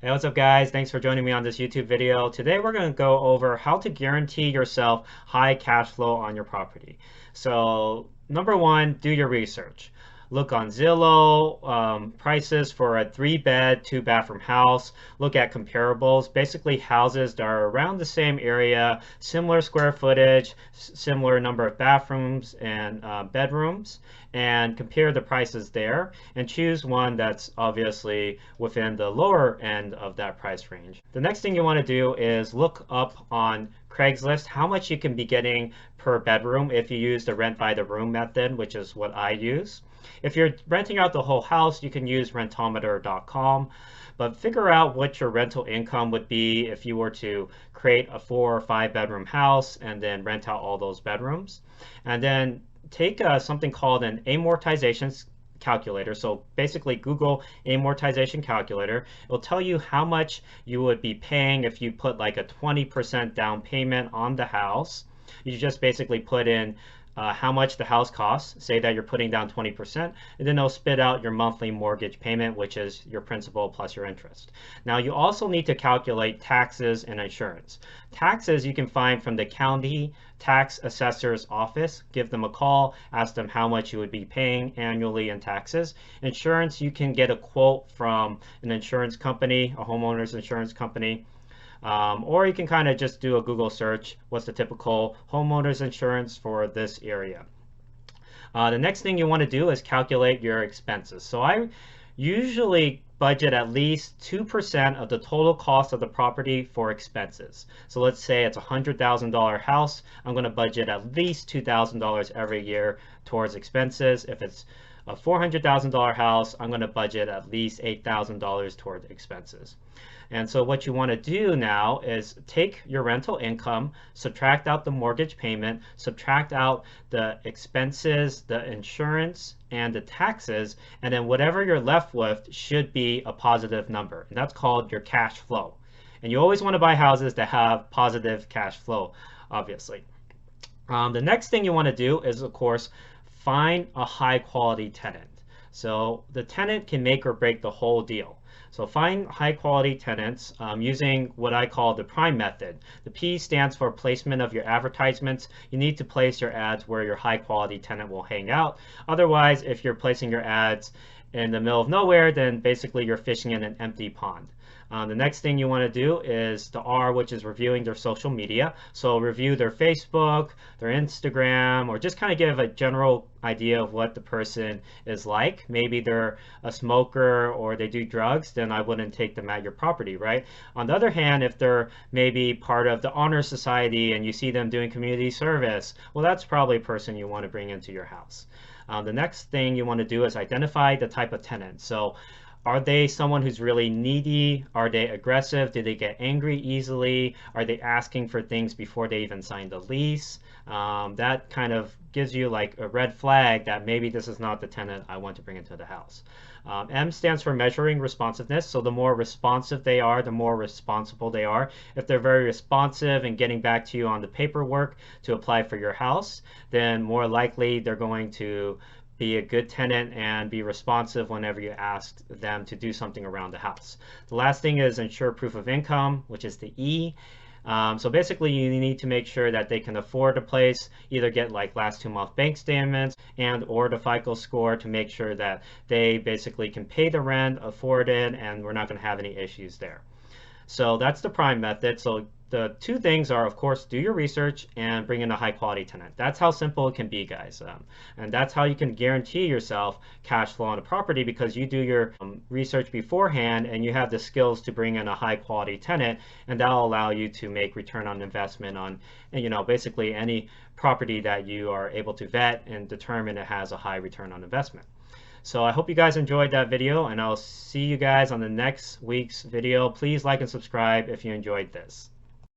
Hey, what's up guys? Thanks for joining me on this YouTube video. Today we're going to go over how to guarantee yourself high cash flow on your property. So number one, do your research. Look on Zillow, prices for a 3-bed, 2-bathroom house. Look at comparables, basically houses that are around the same area, similar square footage, similar number of bathrooms and bedrooms, and compare the prices there and choose one that's obviously within the lower end of that price range. The next thing you want to do is look up on Craigslist how much you can be getting per bedroom if you use the rent by the room method, which is what I use. If you're renting out the whole house, you can use rentometer.com, but figure out what your rental income would be if you were to create a 4 or 5 bedroom house and then rent out all those bedrooms. And then take something called an amortization calculator. So basically Google amortization calculator. It will tell you how much you would be paying if you put like a 20% down payment on the house. You just basically put in how much the house costs, say that you're putting down 20%, and then it'll spit out your monthly mortgage payment, which is your principal plus your interest. Now you also need to calculate taxes and insurance. Taxes you can find from the county tax assessor's office. Give them a call, ask them how much you would be paying annually in taxes. Insurance, you can get a quote from an insurance company, a homeowner's insurance company. Or you can kind of just do a Google search. What's the typical homeowner's insurance for this area? The next thing you want to do is calculate your expenses. So I usually budget at least 2% of the total cost of the property for expenses. So let's say it's a $100,000 house. I'm going to budget at least $2,000 every year towards expenses. If it's a $400,000 house, I'm going to budget at least $8,000 towards expenses. And so what you want to do now is take your rental income, subtract out the mortgage payment, subtract out the expenses, the insurance, and the taxes, and then whatever you're left with should be a positive number. And that's called your cash flow. And you always want to buy houses that have positive cash flow, obviously. The next thing you want to do is, of course, find a high quality tenant. So the tenant can make or break the whole deal. So find high quality tenants using what I call the prime method. The P stands for placement of your advertisements. You need to place your ads where your high quality tenant will hang out. Otherwise, if you're placing your ads in the middle of nowhere, then basically you're fishing in an empty pond. The next thing you want to do is the R, which is reviewing their social media. So review their Facebook, their Instagram, or just kind of give a general idea of what the person is like. Maybe they're a smoker or they do drugs, then I wouldn't take them at your property, right? On the other hand, if they're maybe part of the honor society and you see them doing community service, well, that's probably a person you want to bring into your house. The next thing you want to do is identify the type of tenant. So are they someone who's really needy? Are they aggressive? Do they get angry easily? Are they asking for things before they even sign the lease? That kind of gives you like a red flag that maybe this is not the tenant I want to bring into the house. M stands for measuring responsiveness. So the more responsive they are, the more responsible they are. If they're very responsive and getting back to you on the paperwork to apply for your house, then more likely they're going to be a good tenant and be responsive whenever you ask them to do something around the house. The last thing is ensure proof of income, which is the E. So basically you need to make sure that they can afford a place, either get like last 2-month bank statements and or the FICO score to make sure that they basically can pay the rent, afford it, and we're not going to have any issues there. So that's the prime method. So the two things are, of course, do your research and bring in a high quality tenant. That's how simple it can be, guys. And that's how you can guarantee yourself cash flow on a property, because you do your research beforehand and you have the skills to bring in a high quality tenant, and that'll allow you to make return on investment on, basically any property that you are able to vet and determine it has a high return on investment. So I hope you guys enjoyed that video, and I'll see you guys on the next week's video. Please like and subscribe if you enjoyed this.